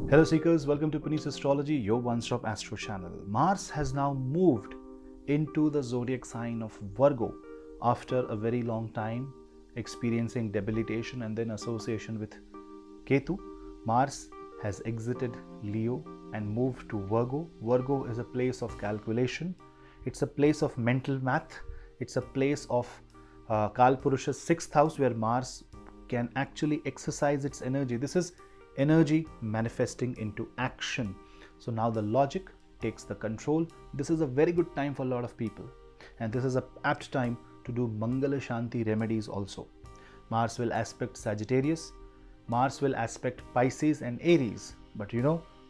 Hello Seekers, welcome to Punneit's Astrology, your one-stop astro channel. Mars has now moved into the zodiac sign of Virgo after a very long time experiencing debilitation and then association with Ketu. Mars has exited Leo and moved to Virgo. Virgo is a place of calculation. It's a place of mental math. It's a place of Kalpurusha's 6th house where Mars can actually exercise its energy. This is energy manifesting into action. So now the logic takes the control. This is a very good time for a lot of people, and this is an apt time to do Mangala Shanti remedies also. Mars will aspect Sagittarius, Mars will aspect Pisces and Aries, but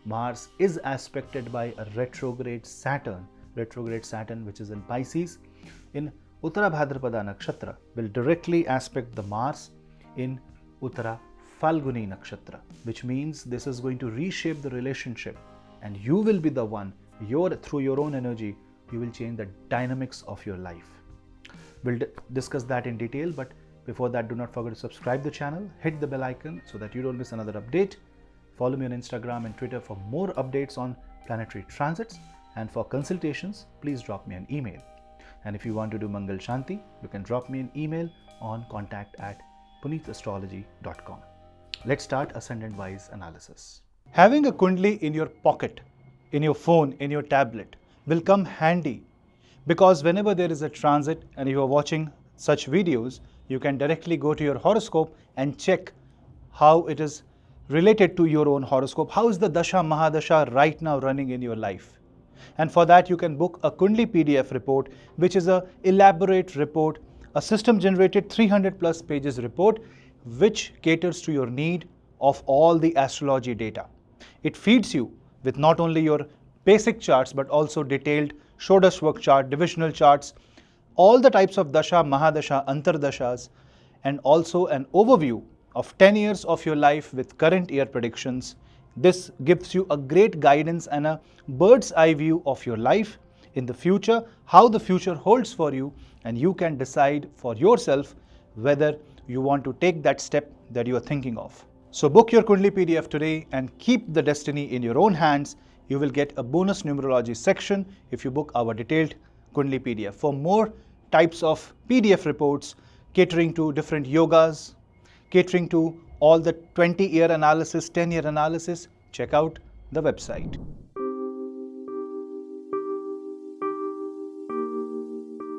Mars is aspected by a retrograde Saturn which is in Pisces in Uttara Bhadrapada Nakshatra will directly aspect the Mars in Uttara Falguni Nakshatra, which means this is going to reshape the relationship, and you will be the one, through your own energy, you will change the dynamics of your life. We'll discuss that in detail, but before that, do not forget to subscribe the channel, hit the bell icon so that you don't miss another update. Follow me on Instagram and Twitter for more updates on planetary transits, and for consultations, please drop me an email. And if you want to do Mangal Shanti, you can drop me an email on contact@punneitastrology.com. Let's start ascendant-wise analysis. Having a Kundli in your pocket, in your phone, in your tablet will come handy, because whenever there is a transit and you are watching such videos, you can directly go to your horoscope and check how it is related to your own horoscope. How is the Dasha Mahadasha right now running in your life? And for that, you can book a Kundli PDF report, which is an elaborate report, a system-generated 300 plus pages report, which caters to your need of all the astrology data. It feeds you with not only your basic charts, but also detailed Shodashvak chart, divisional charts, all the types of Dasha, Mahadasha, Antardashas, and also an overview of 10 years of your life with current year predictions. This gives you a great guidance and a bird's eye view of your life in the future, how the future holds for you, and you can decide for yourself whether you want to take that step that you are thinking of. So book your Kundli PDF today and keep the destiny in your own hands. You will get a bonus numerology section if you book our detailed Kundli PDF. For more types of PDF reports catering to different yogas, catering to all the 20-year analysis, 10-year analysis, check out the website.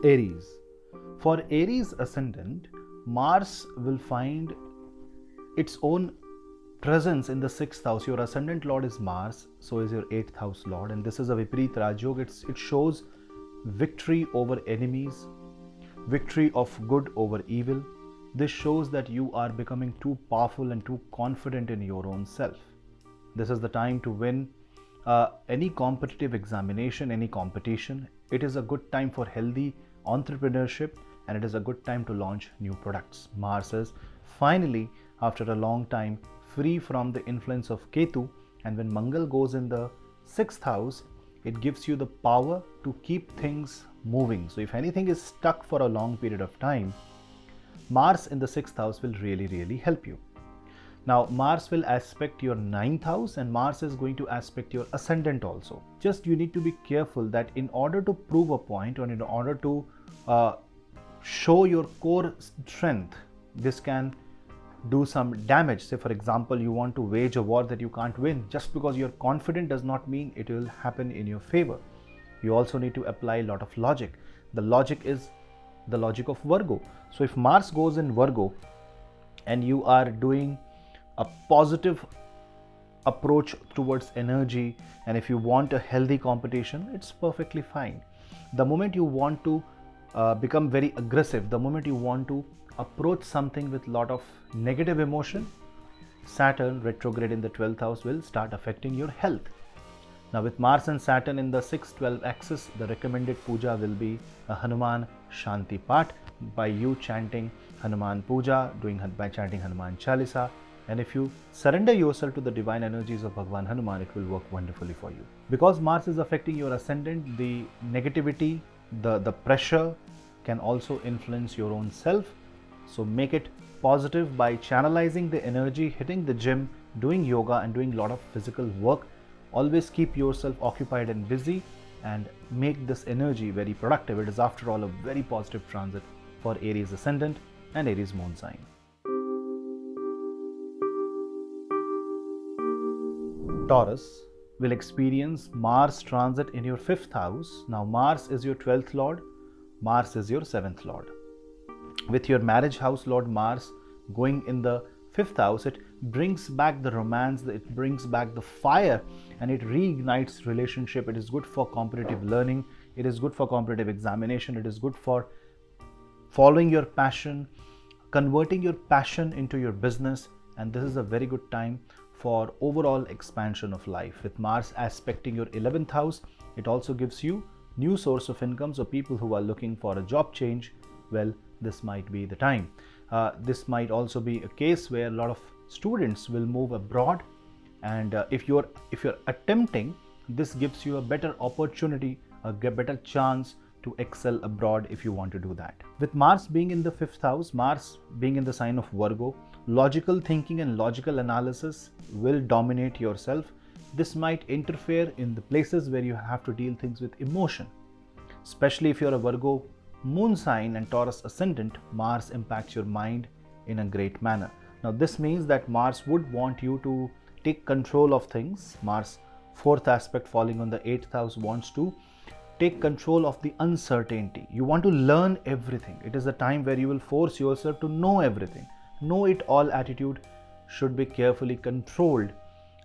Aries. For Aries ascendant, Mars will find its own presence in the 6th house. Your ascendant lord is Mars, so is your 8th house lord, and this is a Viparit Rajyog. It shows victory over enemies, victory of good over evil. This shows that you are becoming too powerful and too confident in your own self. This is the time to win any competitive examination, any competition. It is a good time for healthy entrepreneurship, and it is a good time to launch new products. Mars is finally, after a long time, free from the influence of Ketu, and when Mangal goes in the 6th house, it gives you the power to keep things moving. So if anything is stuck for a long period of time, Mars in the 6th house will really help you. Now Mars will aspect your 9th house, and Mars is going to aspect your ascendant also. Just you need to be careful that in order to prove a point, or in order to show your core strength, this can do some damage. Say for example, you want to wage a war that you can't win. Just because you're confident does not mean it will happen in your favor. You also need to apply a lot of logic. The logic is the logic of Virgo. So if Mars goes in Virgo and you are doing a positive approach towards energy, and if you want a healthy competition, it's perfectly fine. The moment you want to become very aggressive, the moment you want to approach something with a lot of negative emotion, Saturn retrograde in the 12th house will start affecting your health. Now with Mars and Saturn in the 6-12 axis, the recommended puja will be a Hanuman Shanti Path by you chanting Hanuman Puja, by chanting Hanuman Chalisa. And if you surrender yourself to the divine energies of Bhagwan Hanuman, it will work wonderfully for you. Because Mars is affecting your ascendant, the negativity, the pressure can also influence your own self. So make it positive by channelizing the energy, hitting the gym, doing yoga and doing a lot of physical work. Always keep yourself occupied and busy and make this energy very productive. It is after all a very positive transit for Aries ascendant and Aries moon sign. Taurus will experience Mars transit in your 5th house. Now Mars is your 12th lord, Mars is your 7th lord. With your marriage house lord Mars going in the 5th house, it brings back the romance, it brings back the fire, and it reignites relationship. It is good for competitive learning, it is good for competitive examination, it is good for following your passion, converting your passion into your business, and this is a very good time for overall expansion of life. With Mars aspecting your 11th house, it also gives you new source of income. So people who are looking for a job change, well, this might be the time. This might also be a case where a lot of students will move abroad, and if you're attempting, this gives you a better opportunity, a better chance to excel abroad if you want to do that. With Mars being in the 5th house, Mars being in the sign of Virgo, logical thinking and logical analysis will dominate yourself. This might interfere in the places where you have to deal things with emotion. Especially if you're a Virgo moon sign and Taurus ascendant, Mars impacts your mind in a great manner. Now this means that Mars would want you to take control of things. Mars 4th aspect falling on the 8th house wants to take control of the uncertainty. You want to learn everything. It is a time where you will force yourself to know everything. Know it all attitude should be carefully controlled,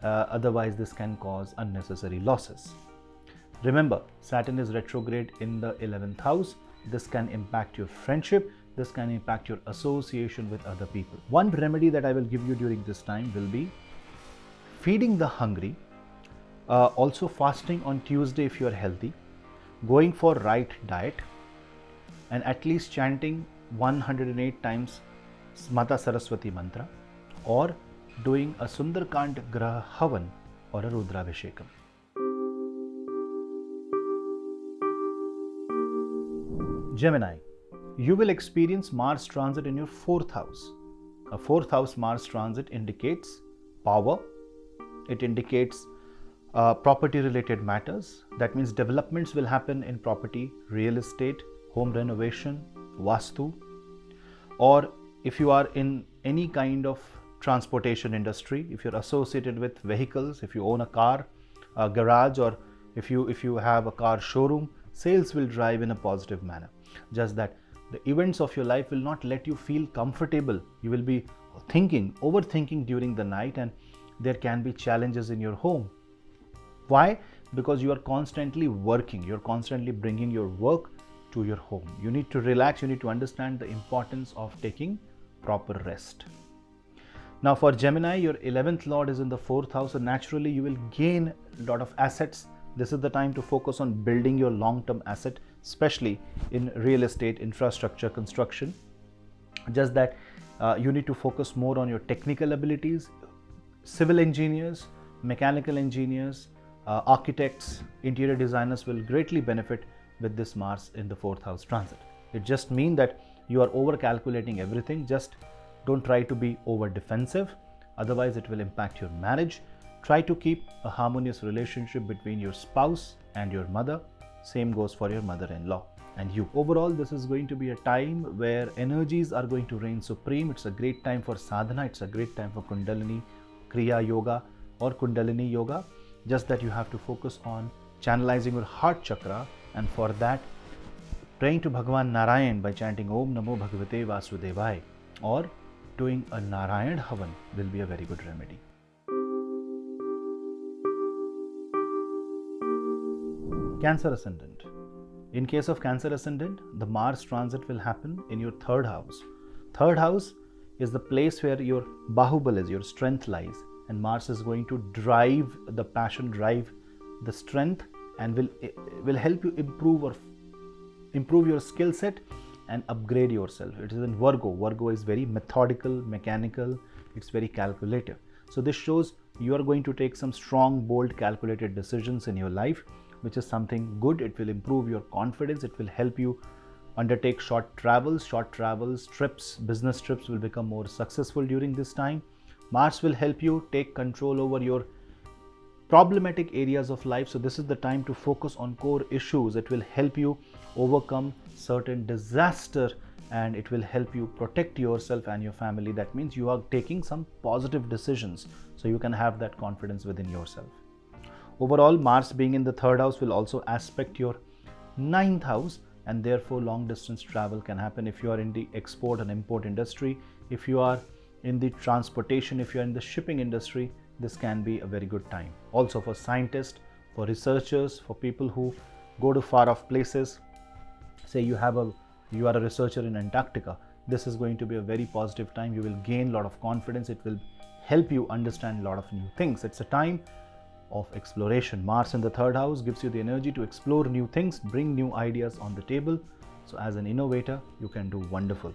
otherwise this can cause unnecessary losses. Remember, Saturn is retrograde in the 11th house. This can impact your friendship, this can impact your association with other people. One remedy that I will give you during this time will be feeding the hungry, also fasting on Tuesday if you are healthy, going for right diet, and at least chanting 108 times Mata Saraswati mantra, or doing a Sundarkand Graha Havan or a Rudrabhishekam. Gemini, you will experience Mars transit in your 4th house. A 4th house Mars transit indicates power, it indicates property related matters. That means developments will happen in property, real estate, home renovation, Vastu, or if you are in any kind of transportation industry, if you're associated with vehicles, if you own a car, a garage, or if you have a car showroom, sales will drive in a positive manner. Just that the events of your life will not let you feel comfortable. You will be overthinking during the night, and there can be challenges in your home. Why? Because you are constantly working, you're constantly bringing your work to your home. You need to relax, you need to understand the importance of taking proper rest. Now for Gemini, your 11th lord is in the 4th house, so naturally you will gain a lot of assets. This is the time to focus on building your long-term asset, especially in real estate, infrastructure, construction. Just that you need to focus more on your technical abilities. Civil engineers, mechanical engineers, architects, interior designers will greatly benefit with this Mars in the 4th house transit. It just means that you are over calculating everything. Just don't try to be over defensive, otherwise it will impact your marriage. Try to keep a harmonious relationship between your spouse and your mother. Same goes for your mother-in-law and you. Overall, this is going to be a time where energies are going to reign supreme. It's a great time for sadhana, it's a great time for Kundalini Kriya Yoga or Kundalini Yoga. Just that you have to focus on channelizing your heart chakra, and for that praying to Bhagavan Narayan by chanting Om Namo Bhagavate Vasudevaya or doing a Narayan Havan will be a very good remedy. Cancer ascendant. In case of Cancer ascendant, the Mars transit will happen in your 3rd house. 3rd house is the place where your Bahubal is, your strength lies, and Mars is going to drive the passion, drive the strength, and will help you improve your skill set and upgrade yourself. It is in Virgo. Virgo is very methodical, mechanical, it's very calculative. So this shows you are going to take some strong, bold, calculated decisions in your life, which is something good. It will improve your confidence. It will help you undertake short travels, trips, business trips will become more successful during this time. Mars will help you take control over your problematic areas of life. So this is the time to focus on core issues. It will help you overcome certain disaster, and it will help you protect yourself and your family. That means you are taking some positive decisions, so you can have that confidence within yourself. Overall, Mars being in the third house will also aspect your ninth house, and therefore long distance travel can happen. If you are in the export and import industry, if you are in the transportation, if you are in the shipping industry, this can be a very good time. Also for scientists, for researchers, for people who go to far off places. Say you are a researcher in Antarctica, this is going to be a very positive time. You will gain a lot of confidence. It will help you understand a lot of new things. It's a time of exploration. Mars in the third house gives you the energy to explore new things, bring new ideas on the table. So as an innovator, you can do wonderful.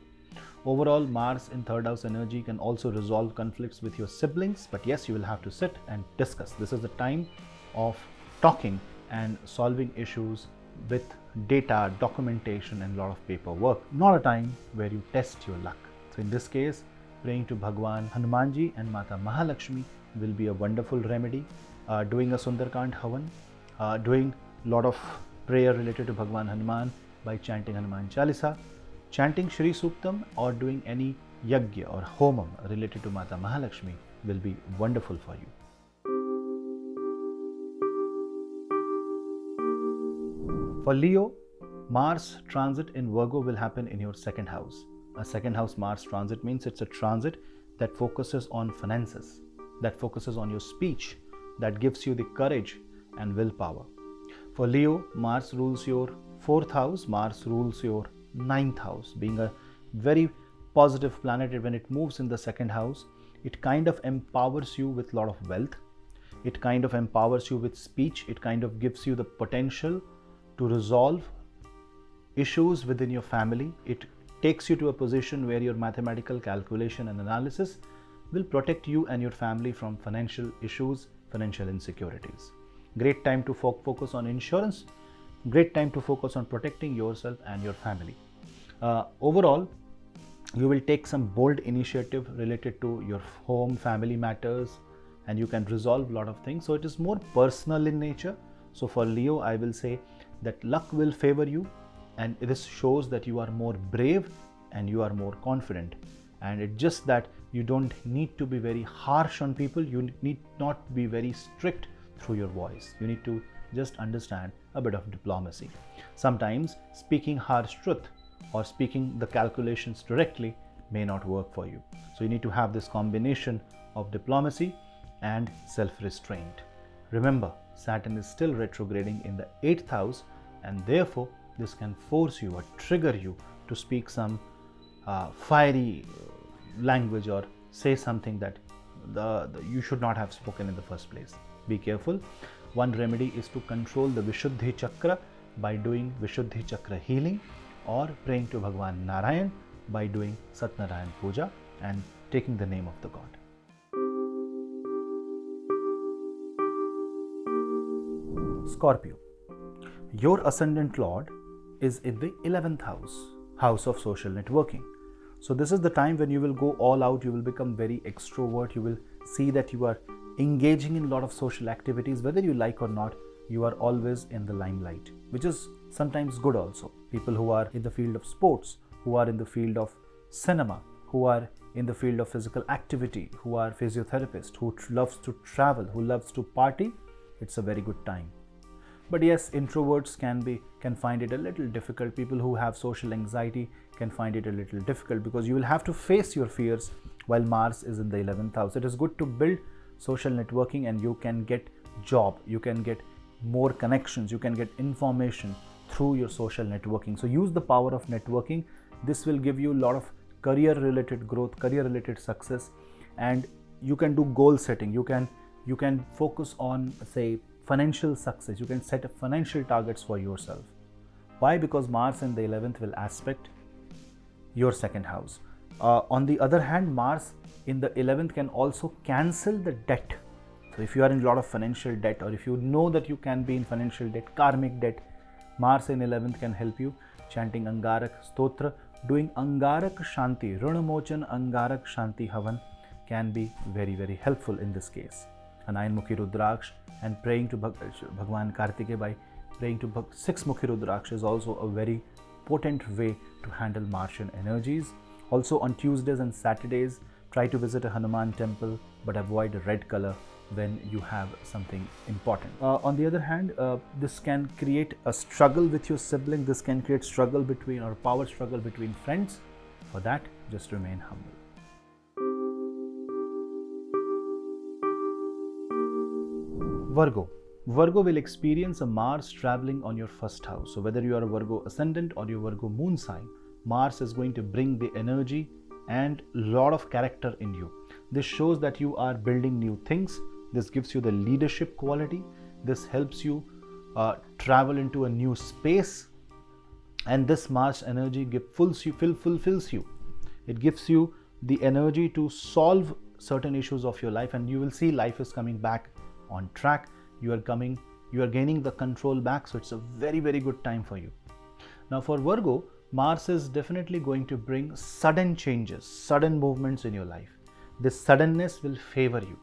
Overall, Mars in third house energy can also resolve conflicts with your siblings, but yes, you will have to sit and discuss. This is the time of talking and solving issues with data, documentation and a lot of paperwork. Not a time where you test your luck. So in this case, praying to Bhagwan Hanumanji and Mata Mahalakshmi will be a wonderful remedy. Doing a Sundarkand Havan, doing a lot of prayer related to Bhagwan Hanuman by chanting Hanuman Chalisa, chanting Shri Suktam, or doing any Yagya or Homam related to Mata Mahalakshmi will be wonderful for you. For Leo, Mars transit in Virgo will happen in your second house. A second house Mars transit means it's a transit that focuses on finances, that focuses on your speech, that gives you the courage and willpower. For Leo, Mars rules your fourth house, Mars rules your ninth house. Being a very positive planet, when it moves in the second house, it kind of empowers you with a lot of wealth. It kind of empowers you with speech. It kind of gives you the potential to resolve issues within your family. It takes you to a position where your mathematical calculation and analysis will protect you and your family from financial issues, financial insecurities. Great time to focus on insurance. Great time to focus on protecting yourself and your family. Overall, you will take some bold initiative related to your home, family matters, and you can resolve a lot of things. So it is more personal in nature. So for Leo, I will say that luck will favor you, and this shows that you are more brave and you are more confident. And it's just that you don't need to be very harsh on people. You need not be very strict through your voice. You need to just understand a bit of diplomacy. Sometimes speaking harsh truth or speaking the calculations directly may not work for you. So you need to have this combination of diplomacy and self-restraint. Remember, Saturn is still retrograding in the 8th house, and therefore this can force you or trigger you to speak some fiery language or say something that you should not have spoken in the first place. Be careful. One remedy is to control the Vishuddhi Chakra by doing Vishuddhi Chakra healing, or praying to Bhagwan Narayan by doing Satnarayan Puja and taking the name of the god. Scorpio. Your ascendant lord is in the 11th house, house of social networking. So this is the time when you will go all out, you will become very extrovert, you will see that you are engaging in a lot of social activities, whether you like or not. You are always in the limelight, which is sometimes good also. People who are in the field of sports, who are in the field of cinema, who are in the field of physical activity, who are physiotherapists, who loves to travel, who loves to party, it's a very good time. But yes, introverts can find it a little difficult. People who have social anxiety can find it a little difficult, because you will have to face your fears while Mars is in the 11th house. It is good to build social networking, and you can get job, you can get more connections, you can get information through your social networking. So use the power of networking. This will give you a lot of career related growth, career related success, and you can do goal setting. You can focus on, say, financial success. You can set up financial targets for yourself. Why? Because Mars in the 11th will aspect your second house. On the other hand, Mars in the 11th can also cancel the debt. So if you are in a lot of financial debt, or if you know that you can be in financial debt, karmic debt, Mars in 11th can help you. Chanting Angarak Stotra, doing Angarak Shanti, Runamochan Angarak Shanti Havan can be very, very helpful in this case. A 9-mukhi Rudraksh and praying to Bhagwan Kartikeya by praying to 6-mukhi Rudraksh is also a very potent way to handle Martian energies. Also on Tuesdays and Saturdays, try to visit a Hanuman temple, but avoid a red color when you have something important. On the other hand, this can create a struggle with your sibling. This can create struggle between, or power struggle between friends. For that, just remain humble. Virgo. Virgo will experience a Mars traveling on your first house. So whether you are a Virgo ascendant or your Virgo moon sign, Mars is going to bring the energy and lot of character in you. This shows that you are building new things. This gives you the leadership quality. This helps you travel into a new space. And this Mars energy fulfills you. It gives you the energy to solve certain issues of your life, and you will see life is coming back on track. You are gaining the control back. So it's a very, very good time for you. Now for Virgo, Mars is definitely going to bring sudden changes, sudden movements in your life. This suddenness will favor you.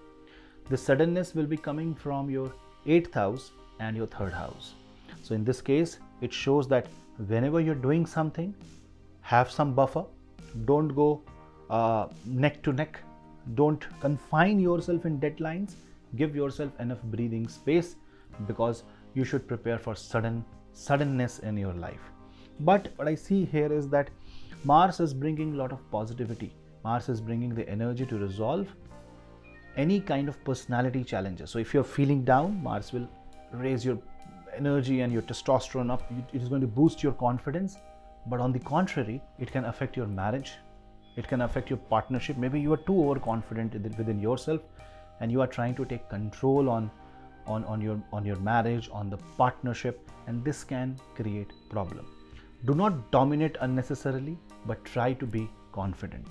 This suddenness will be coming from your 8th house and your 3rd house. So in this case, it shows that whenever you're doing something, have some buffer. Don't go neck to neck. Don't confine yourself in deadlines. Give yourself enough breathing space, because you should prepare for suddenness in your life. But what I see here is that Mars is bringing a lot of positivity. Mars is bringing the energy to resolve any kind of personality challenges. So if you're feeling down, Mars will raise your energy and your testosterone up. It is going to boost your confidence. But on the contrary, it can affect your marriage. It can affect your partnership. Maybe you are too overconfident within yourself, and you are trying to take control on your marriage, on the partnership, and this can create problem. Do not dominate unnecessarily, but try to be confident.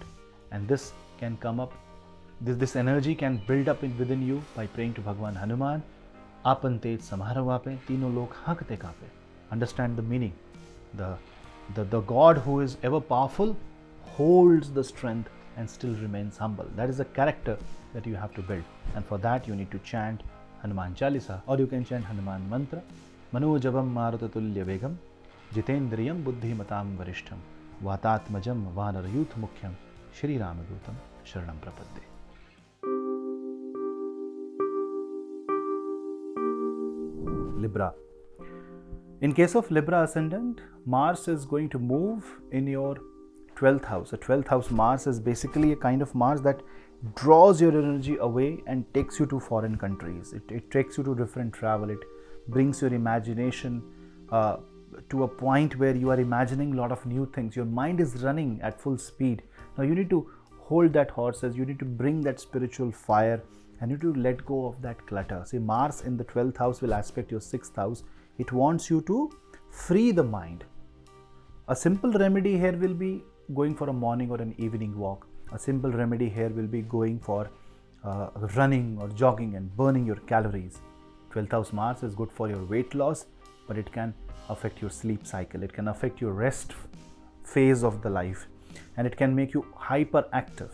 And this can come up, this energy can build up within you by praying to Bhagwan Hanuman. Apan tej samhara vape, tino lok hakte kape. Understand the meaning. The God who is ever powerful holds the strength and still remains humble. That is the character that you have to build. And for that, you need to chant Hanuman Chalisa, or you can chant Hanuman Mantra. Manojabam Marutatulya Vegam, Jitendriyam Buddhimatam Varishtham, Vatatmajam Vanarayuth Mukhyam, Shri Ramadutam Sharanam Prapadde. Libra. In case of Libra ascendant, Mars is going to move in your 12th house. The 12th house Mars is basically a kind of Mars that draws your energy away and takes you to foreign countries. It takes you to different travel. It brings your imagination to a point where you are imagining a lot of new things. Your mind is running at full speed. Now you need to hold that horses. You need to bring that spiritual fire, and you need to let go of that clutter. See, Mars in the 12th house will aspect your 6th house. It wants you to free the mind. A simple remedy here will be going for a morning or an evening walk. A simple remedy here will be going for running or jogging and burning your calories. 12th house Mars is good for your weight loss, but it can affect your sleep cycle. It can affect your rest phase of the life, and it can make you hyperactive.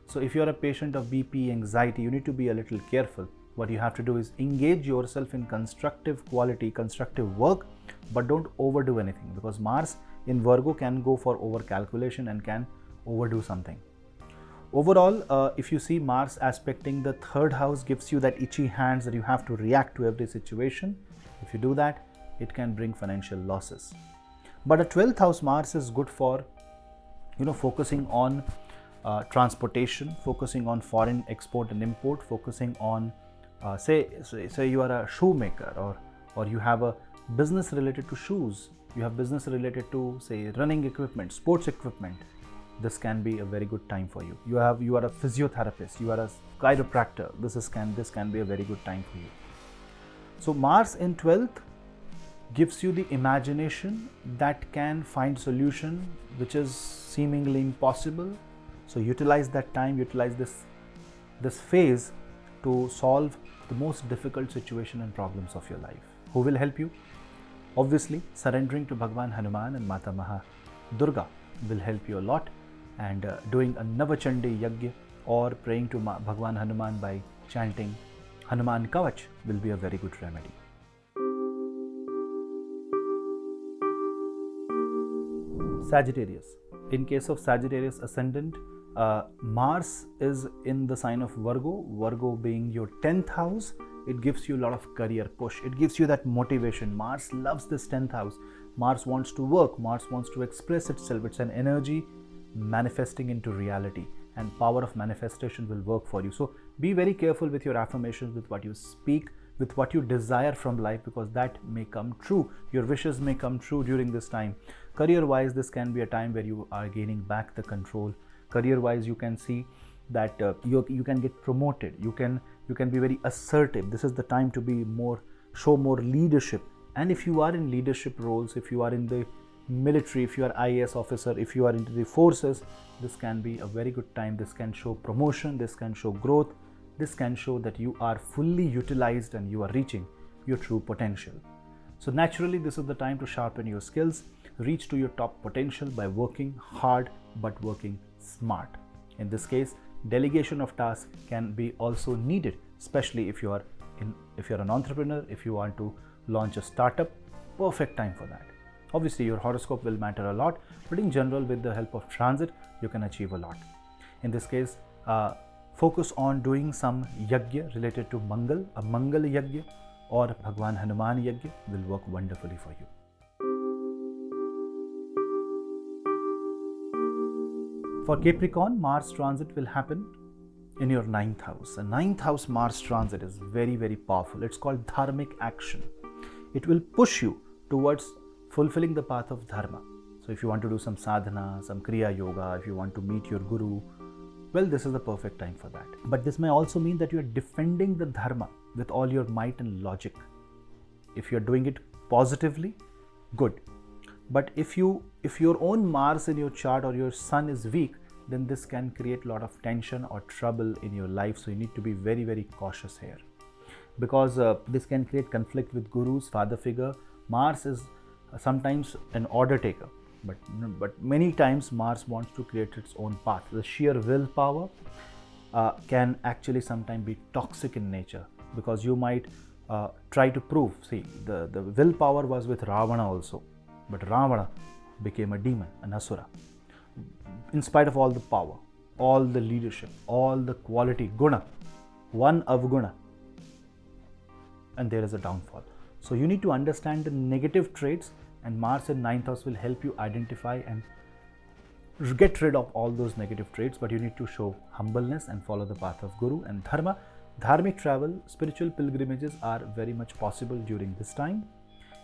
So if you're a patient of BP, anxiety, you need to be a little careful. What you have to do is engage yourself in constructive work, but don't overdo anything, because Mars in Virgo can go for over calculation and can overdo something. Overall, if you see Mars aspecting the 3rd house gives you that itchy hands that you have to react to every situation. If you do that, it can bring financial losses. But a 12th house Mars is good for, focusing on transportation, focusing on foreign export and import, focusing on, say you are a shoemaker, or you have a business related to shoes. You have business related to, say, running equipment, sports equipment. This can be a very good time for you. You are a physiotherapist, you are a chiropractor. This can be a very good time for you. So Mars in 12th gives you the imagination that can find solution which is seemingly impossible. So utilize that time, utilize this phase to solve the most difficult situation and problems of your life. Who will help you? Obviously, surrendering to Bhagwan Hanuman and Mata Maha Durga will help you a lot, and doing a Navachandi Yagya or praying to Bhagwan Hanuman by chanting Hanuman Kavach will be a very good remedy. Sagittarius. In case of Sagittarius ascendant, Mars is in the sign of Virgo. Virgo being your 10th house, it gives you a lot of career push. It gives you that motivation. Mars loves this 10th house. Mars wants to work. Mars wants to express itself. It's an energy manifesting into reality, and power of manifestation will work for you. So be very careful with your affirmations, with what you speak, with what you desire from life, because that may come true. Your wishes may come true during this time. Career wise, this can be a time where you are gaining back the control. Career wise, you can see that you can get promoted. You can be very assertive. This is the time to show more leadership. And if you are in leadership roles, if you are in the military, if you are IAS officer, if you are into the forces, this can be a very good time. This can show promotion, this can show growth, this can show that you are fully utilized and you are reaching your true potential. So naturally, this is the time to sharpen your skills, reach to your top potential by working hard but working smart. In this case, delegation of tasks can be also needed, especially if you're an entrepreneur, if you want to launch a startup. Perfect time for that. Obviously, your horoscope will matter a lot, but in general, with the help of transit, you can achieve a lot. In this case, focus on doing some yajna related to Mangal, a Mangal yajna or Bhagwan Hanuman yajna will work wonderfully for you. For Capricorn, Mars transit will happen in your 9th house. The 9th house Mars transit is very, very powerful. It's called dharmic action. It will push you towards fulfilling the path of dharma. So if you want to do some sadhana, some kriya yoga, if you want to meet your guru, well, this is the perfect time for that. But this may also mean that you are defending the dharma with all your might and logic. If you are doing it positively, good. But if your own Mars in your chart or your sun is weak, then this can create a lot of tension or trouble in your life. So you need to be very, very cautious here, because this can create conflict with gurus, father figure. Mars is sometimes an order taker, but many times Mars wants to create its own path. The sheer willpower can actually sometimes be toxic in nature, because you might try to prove. See, the willpower was with Ravana also, but Ravana became a demon, an asura. In spite of all the power, all the leadership, all the quality, guna, one avguna, and there is a downfall. So you need to understand the negative traits, and Mars in 9th house will help you identify and get rid of all those negative traits. But you need to show humbleness and follow the path of Guru and Dharma. Dharmic travel, spiritual pilgrimages are very much possible during this time,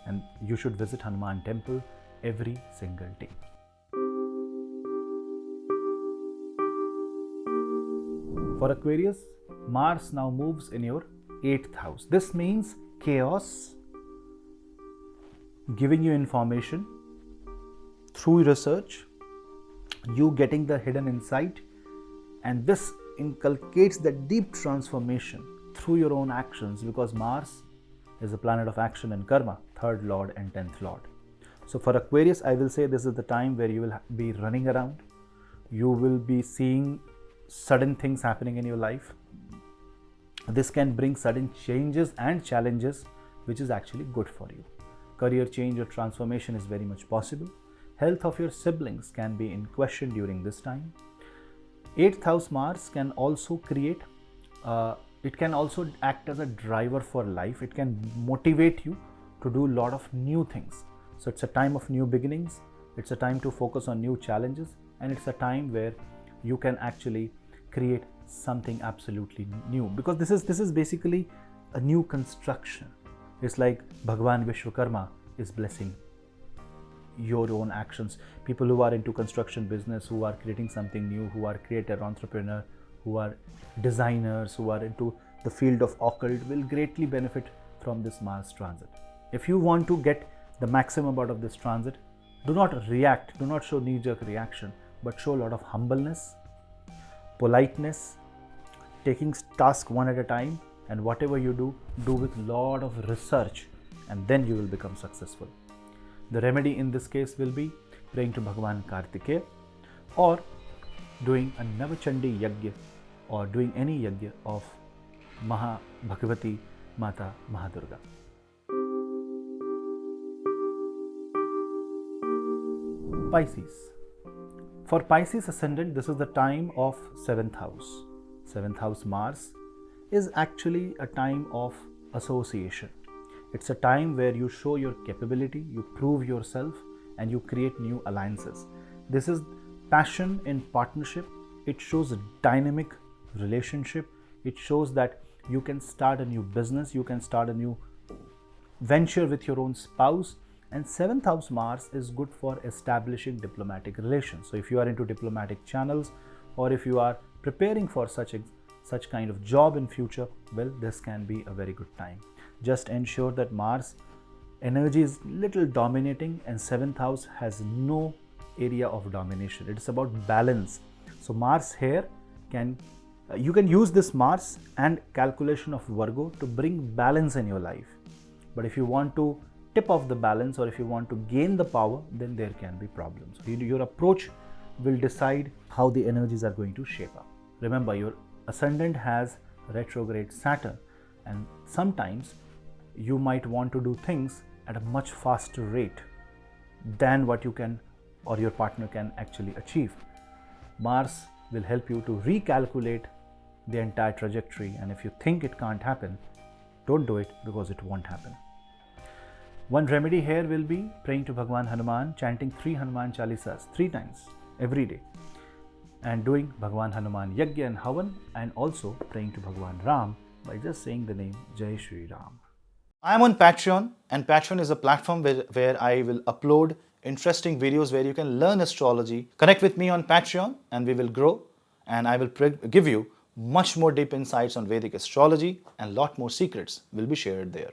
and you should visit Hanuman temple every single day. For Aquarius, Mars now moves in your 8th house. This means chaos, giving you information through research, you getting the hidden insight, and this inculcates the deep transformation through your own actions, because Mars is a planet of action and karma, 3rd lord and 10th lord. So for Aquarius, I will say this is the time where you will be running around. You will be seeing sudden things happening in your life. This can bring sudden changes and challenges, which is actually good for you. Career change or transformation is very much possible. Health of your siblings can be in question during this time. 8th house Mars can also create, it can also act as a driver for life. It can motivate you to do a lot of new things. So it's a time of new beginnings. It's a time to focus on new challenges, and it's a time where you can actually create something absolutely new, because this is basically a new construction. It's like Bhagwan Vishwakarma is blessing your own actions. People who are into construction business, who are creating something new, who are creator, entrepreneur, who are designers, who are into the field of occult will greatly benefit from this Mars transit. If you want to get the maximum out of this transit, do not react, do not show knee-jerk reaction, but show a lot of humbleness, politeness, taking task one at a time, and whatever you do with a lot of research, and then you will become successful. The remedy in this case will be praying to Bhagwan Kartikeya or doing a Navachandi Yajna or doing any yajna of Maha Bhagavati Mata Mahadurga. Pisces. For Pisces ascendant, this is the time of 7th house. 7th house Mars is actually a time of association. It's a time where you show your capability, you prove yourself, and you create new alliances. This is passion in partnership. It shows a dynamic relationship. It shows that you can start a new business, you can start a new venture with your own spouse. And 7th house Mars is good for establishing diplomatic relations. So if you are into diplomatic channels, or if you are preparing for such kind of job in future, well, this can be a very good time. Just ensure that Mars energy is little dominating, and 7th house has no area of domination. It's about balance. So Mars here you can use this Mars and calculation of Virgo to bring balance in your life. But if you want to tip off the balance, or if you want to gain the power, then there can be problems. Your approach will decide how the energies are going to shape up. Remember, your ascendant has retrograde Saturn, and sometimes you might want to do things at a much faster rate than what you can or your partner can actually achieve. Mars will help you to recalculate the entire trajectory, and if you think it can't happen, don't do it, because it won't happen. One remedy here will be praying to Bhagwan Hanuman, chanting 3 Hanuman Chalisas 3 times every day, and doing Bhagwan Hanuman Yajna and Havan, and also praying to Bhagwan Ram by just saying the name Jai Shri Ram. I am on Patreon, and Patreon is a platform where I will upload interesting videos where you can learn astrology. Connect with me on Patreon and we will grow, and I will give you much more deep insights on Vedic astrology, and lot more secrets will be shared there.